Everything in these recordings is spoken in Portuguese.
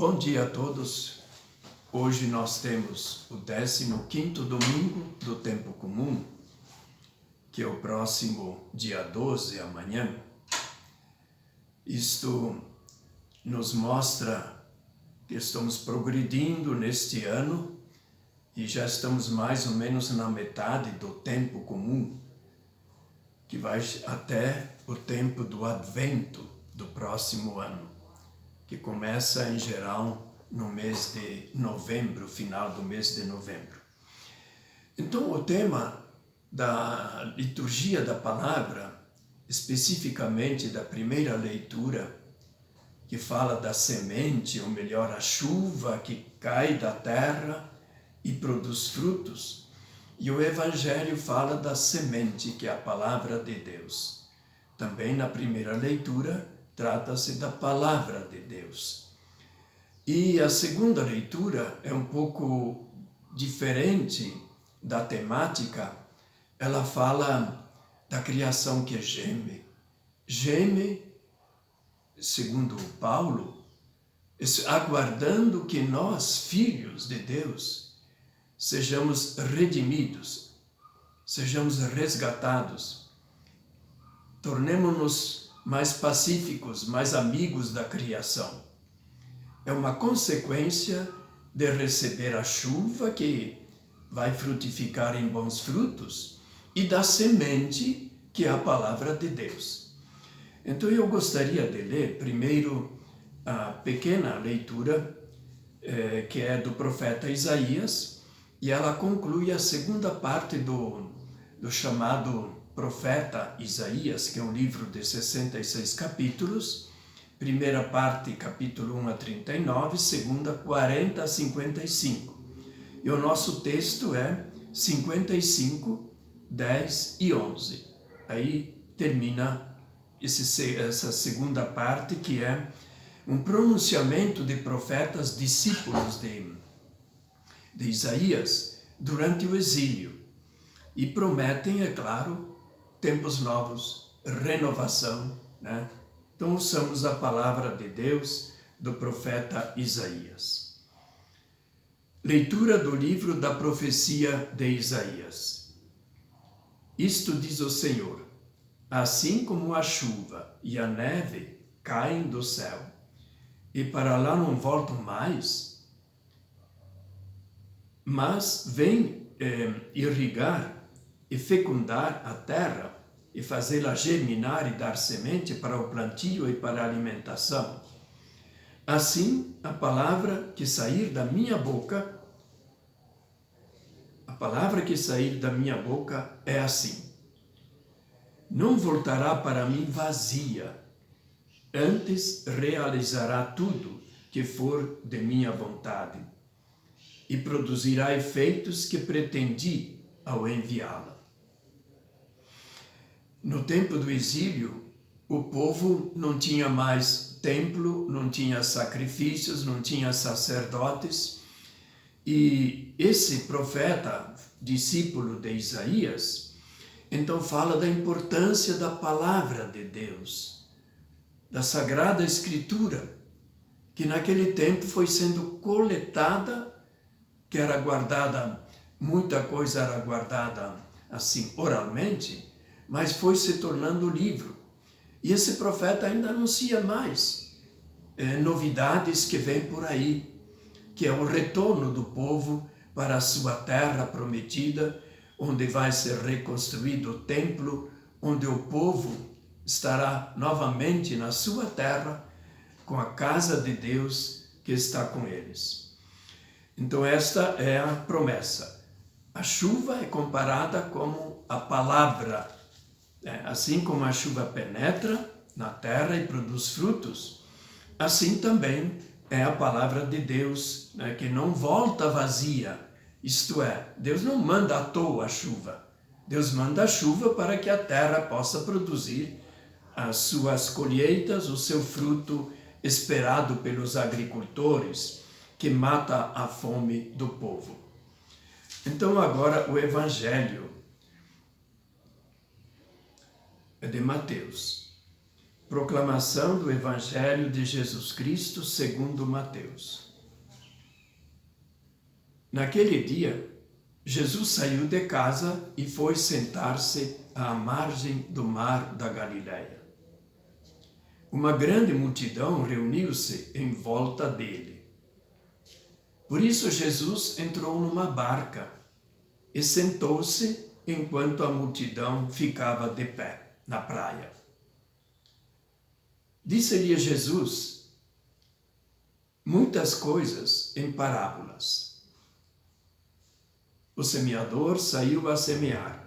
Bom dia a todos. Hoje nós temos o 15º domingo do tempo comum, que é o próximo dia 12, amanhã. Isto nos mostra que estamos progredindo neste ano e já estamos mais ou menos na metade do tempo comum, que vai até o tempo do Advento do próximo ano, que começa em geral no mês de novembro, final do mês de novembro. Então o tema da liturgia da palavra, especificamente da primeira leitura, que fala da semente, ou melhor, a chuva que cai da terra e produz frutos, e o Evangelho fala da semente, que é a palavra de Deus. Também na primeira leitura, trata-se da palavra de Deus. E a segunda leitura é um pouco diferente da temática. Ela fala da criação que geme. Geme, segundo Paulo, aguardando que nós, filhos de Deus, sejamos redimidos, sejamos resgatados, tornemo-nos mais pacíficos, mais amigos da criação. É uma consequência de receber a chuva que vai frutificar em bons frutos e da semente que é a palavra de Deus. Então eu gostaria de ler primeiro a pequena leitura que é do profeta Isaías, e ela conclui a segunda parte do chamado profeta Isaías, que é um livro de 66 capítulos, primeira parte, capítulo 1 a 39, segunda, 40 a 55. E o nosso texto é 55, 10 e 11. Aí termina essa segunda parte, que é um pronunciamento de profetas discípulos de Isaías durante o exílio. E prometem, é claro, tempos novos, renovação, né? Então, ouçamos a palavra de Deus do profeta Isaías. Leitura do livro da profecia de Isaías. Isto diz o Senhor: assim como a chuva e a neve caem do céu, e para lá não voltam mais, mas vêm irrigar e fecundar a terra, e fazê-la germinar e dar semente para o plantio e para a alimentação. Assim, a palavra que sair da minha boca, é assim: não voltará para mim vazia, antes realizará tudo que for de minha vontade, e produzirá efeitos que pretendi ao enviá-la. No tempo do exílio, o povo não tinha mais templo, não tinha sacrifícios, não tinha sacerdotes. E esse profeta, discípulo de Isaías, então fala da importância da palavra de Deus, da Sagrada Escritura, que naquele tempo foi sendo coletada, que era guardada, muita coisa era guardada assim oralmente, mas foi se tornando livro. E esse profeta ainda anuncia mais novidades que vêm por aí, que é o retorno do povo para a sua terra prometida, onde vai ser reconstruído o templo, onde o povo estará novamente na sua terra, com a casa de Deus que está com eles. Então esta é a promessa. A chuva é comparada como a palavra. Assim como a chuva penetra na terra e produz frutos, assim também é a palavra de Deus, né, que não volta vazia. Isto é, Deus não manda à toa a chuva. Deus manda a chuva para que a terra possa produzir as suas colheitas, o seu fruto esperado pelos agricultores, que mata a fome do povo. Então agora o Evangelho é de Mateus. Proclamação do Evangelho de Jesus Cristo segundo Mateus. Naquele dia, Jesus saiu de casa e foi sentar-se à margem do mar da Galileia. Uma grande multidão reuniu-se em volta dele. Por isso Jesus entrou numa barca e sentou-se enquanto a multidão ficava de pé na praia. Disse-lhe Jesus muitas coisas em parábolas. O semeador saiu a semear.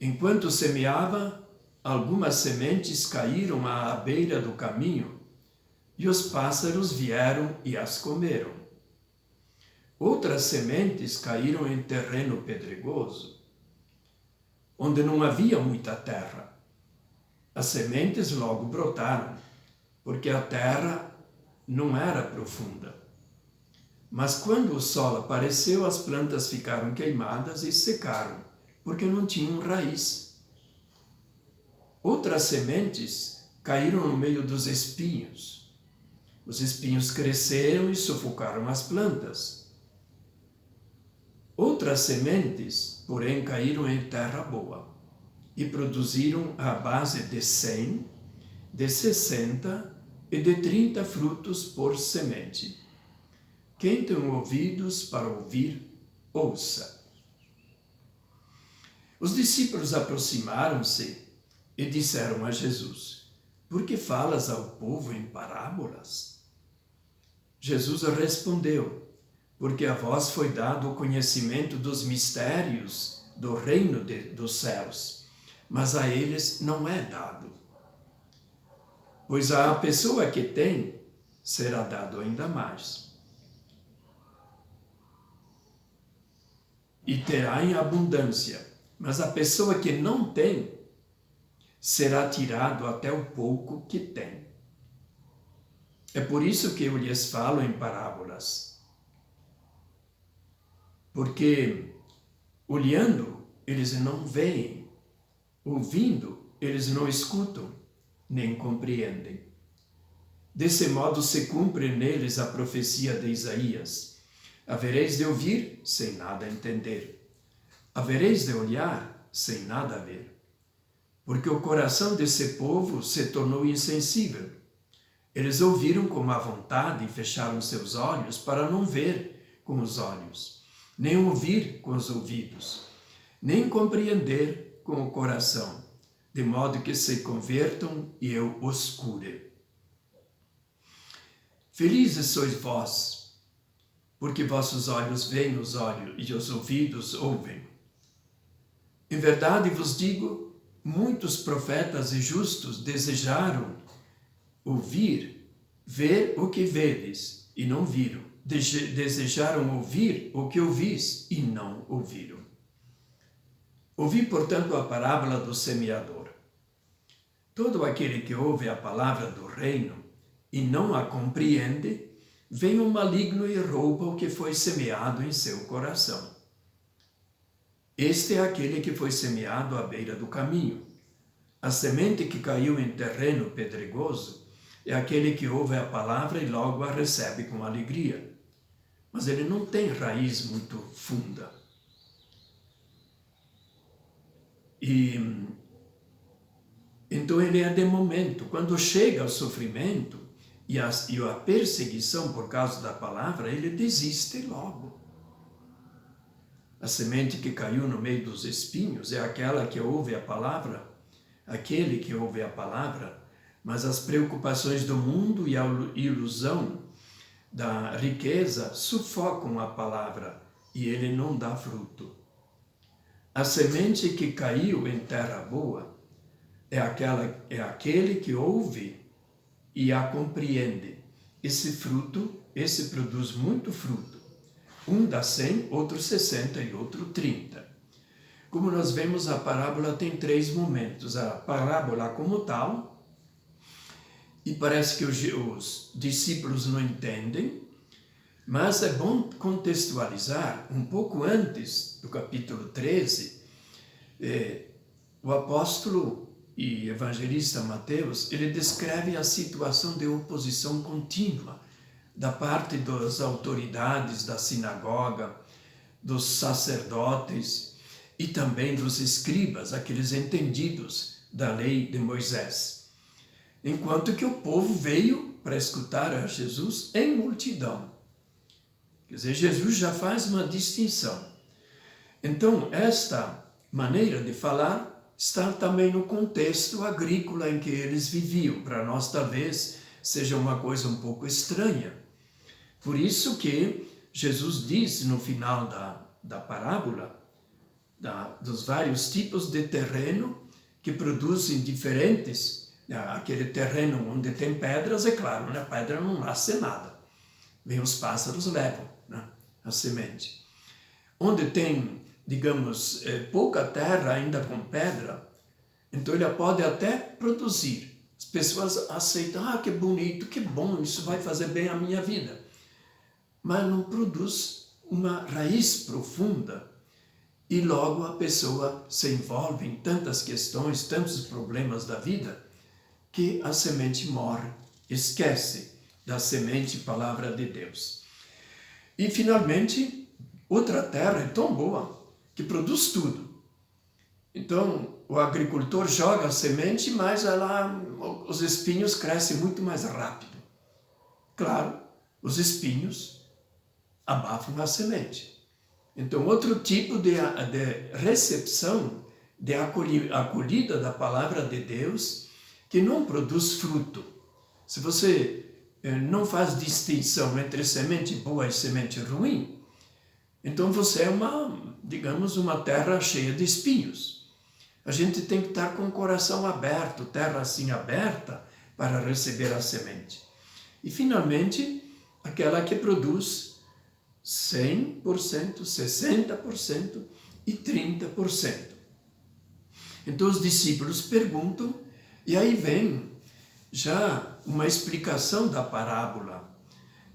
Enquanto semeava, algumas sementes caíram à beira do caminho e os pássaros vieram e as comeram. Outras sementes caíram em terreno pedregoso, onde não havia muita terra. As sementes logo brotaram, porque a terra não era profunda. Mas quando o sol apareceu, as plantas ficaram queimadas e secaram, porque não tinham raiz. Outras sementes caíram no meio dos espinhos. Os espinhos cresceram e sufocaram as plantas. Outras sementes, porém, caíram em terra boa e produziram à base de 100, de 60 e de 30 frutos por semente. Quem tem ouvidos para ouvir, ouça. Os discípulos aproximaram-se e disseram a Jesus: por que falas ao povo em parábolas? Jesus respondeu: porque a vós foi dado o conhecimento dos mistérios do reino dos céus, mas a eles não é dado. Pois à pessoa que tem, será dado ainda mais, e terá em abundância, mas a pessoa que não tem, será tirado até o pouco que tem. É por isso que eu lhes falo em parábolas, porque olhando, eles não veem, ouvindo, eles não escutam, nem compreendem. Desse modo se cumpre neles a profecia de Isaías: havereis de ouvir sem nada entender, havereis de olhar sem nada ver, porque o coração desse povo se tornou insensível. Eles ouviram com má vontade e fecharam seus olhos para não ver com os olhos, nem ouvir com os ouvidos, nem compreender com o coração, de modo que se convertam e eu os cure. Felizes sois vós, porque vossos olhos veem os olhos e os ouvidos ouvem. Em verdade vos digo, muitos profetas e justos desejaram ouvir, ver o que vedes e não viram. Desejaram ouvir o que ouvis e não ouviram. Ouvi, portanto, a parábola do semeador. Todo aquele que ouve a palavra do reino e não a compreende, vem um maligno e rouba o que foi semeado em seu coração. Este é aquele que foi semeado à beira do caminho. A semente que caiu em terreno pedregoso é aquele que ouve a palavra e logo a recebe com alegria. Mas ele não tem raiz muito funda. Então ele é de momento. Quando chega o sofrimento e a perseguição por causa da palavra, ele desiste logo. A semente que caiu no meio dos espinhos é aquela que ouve a palavra, aquele que ouve a palavra, mas as preocupações do mundo e a ilusão da riqueza sufocam a palavra e ele não dá fruto. A semente que caiu em terra boa é aquele que ouve e a compreende. Esse produz muito fruto. Um dá 100, outro 60 e outro 30. Como nós vemos, a parábola tem 3 momentos. A parábola como tal, e parece que os discípulos não entendem, mas é bom contextualizar. Um pouco antes do capítulo 13, o apóstolo e evangelista Mateus, ele descreve a situação de oposição contínua da parte das autoridades da sinagoga, dos sacerdotes e também dos escribas, aqueles entendidos da lei de Moisés. Enquanto que o povo veio para escutar a Jesus em multidão. Quer dizer, Jesus já faz uma distinção. Então, esta maneira de falar está também no contexto agrícola em que eles viviam. Para nós, talvez, seja uma coisa um pouco estranha. Por isso que Jesus diz no final da parábola, dos vários tipos de terreno que produzem diferentes. Aquele terreno onde tem pedras, é claro, na pedra não nasce nada. Vem os pássaros, levam, né, a semente. Onde tem, digamos, pouca terra ainda com pedra, então ele pode até produzir. As pessoas aceitam, que bonito, que bom, isso vai fazer bem à minha vida. Mas não produz uma raiz profunda e logo a pessoa se envolve em tantas questões, tantos problemas da vida, que a semente morre, esquece da semente palavra de Deus. E finalmente, outra terra é tão boa que produz tudo. Então, o agricultor joga a semente, mas os espinhos crescem muito mais rápido. Claro, os espinhos abafam a semente. Então, outro tipo de recepção, de acolhida da palavra de Deus, que não produz fruto. Se você não faz distinção entre semente boa e semente ruim, então você é uma terra cheia de espinhos. A gente tem que estar com o coração aberto, terra assim aberta, para receber a semente. E finalmente, aquela que produz 100%, 60% e 30%. Então os discípulos perguntam, e aí vem já uma explicação da parábola,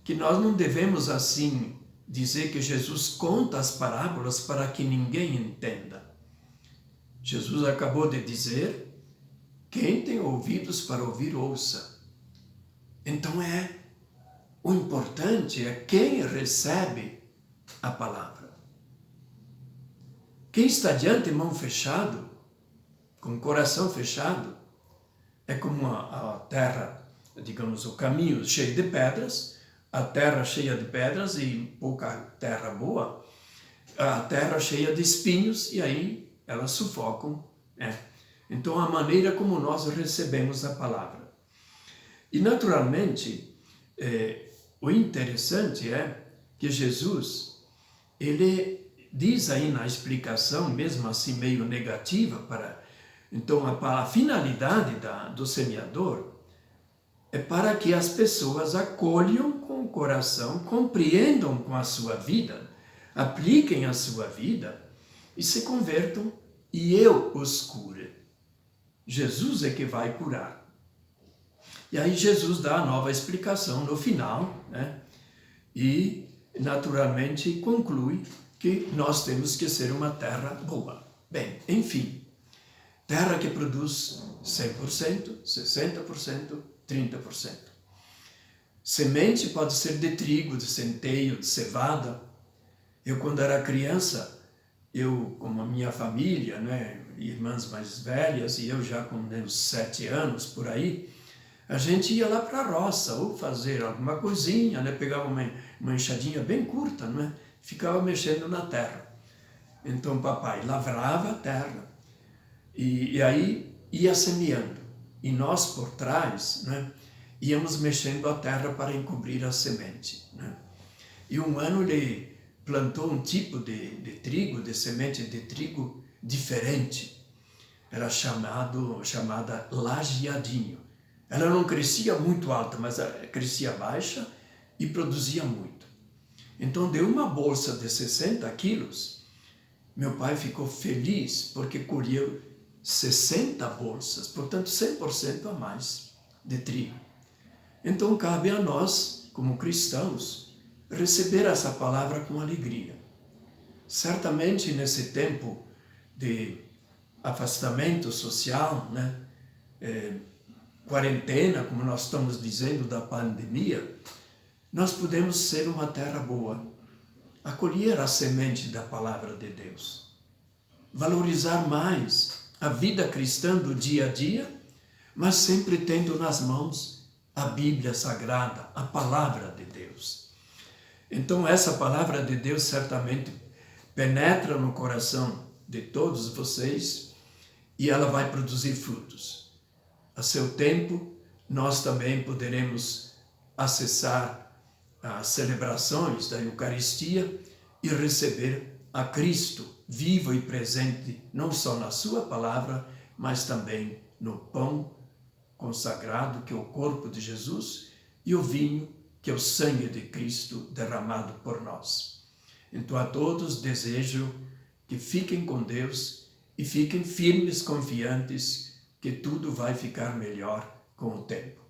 que nós não devemos assim dizer que Jesus conta as parábolas para que ninguém entenda. Jesus acabou de dizer, quem tem ouvidos para ouvir, ouça. Então o importante é quem recebe a palavra. Quem está diante, mão fechada, com o coração fechado, é como a terra, digamos, o caminho cheio de pedras, a terra cheia de pedras e pouca terra boa, a terra cheia de espinhos, e aí elas sufocam. Então, a maneira como nós recebemos a palavra. E, naturalmente, o interessante é que Jesus, ele diz aí na explicação, mesmo assim meio negativa, então a finalidade do semeador é para que as pessoas acolham com o coração, compreendam com a sua vida, apliquem a sua vida e se convertam, e eu os cure. Jesus é que vai curar. E aí Jesus dá a nova explicação no final, né? E naturalmente conclui que nós temos que ser uma terra boa. Bem, enfim, terra que produz 100%, 60%, 30%. Semente pode ser de trigo, de centeio, de cevada. Eu, quando era criança, como a minha família, né, irmãs mais velhas, e eu já com uns 7 anos por aí, a gente ia lá para a roça, ou fazer alguma coisinha, né, pegava uma enxadinha bem curta, né, ficava mexendo na terra. Então papai lavrava a terra, e aí ia semeando. E nós, por trás, né, íamos mexendo a terra para encobrir a semente. Né? E um ano ele plantou um tipo de trigo, de semente de trigo diferente. Era chamada lajeadinho. Ela não crescia muito alta, mas crescia baixa e produzia muito. Então deu uma bolsa de 60 quilos. Meu pai ficou feliz porque colheu 60 bolsas, portanto 100% a mais de trigo. Então cabe a nós, como cristãos, receber essa palavra com alegria. Certamente nesse tempo de afastamento social, né, quarentena, como nós estamos dizendo, da pandemia, nós podemos ser uma terra boa, acolher a semente da palavra de Deus, valorizar mais a vida cristã do dia a dia, mas sempre tendo nas mãos a Bíblia Sagrada, a palavra de Deus. Então essa palavra de Deus certamente penetra no coração de todos vocês e ela vai produzir frutos. A seu tempo, nós também poderemos acessar as celebrações da Eucaristia e receber a Cristo vivo e presente, não só na sua palavra, mas também no pão consagrado, que é o corpo de Jesus, e o vinho, que é o sangue de Cristo derramado por nós. Então a todos desejo que fiquem com Deus e fiquem firmes, confiantes, que tudo vai ficar melhor com o tempo.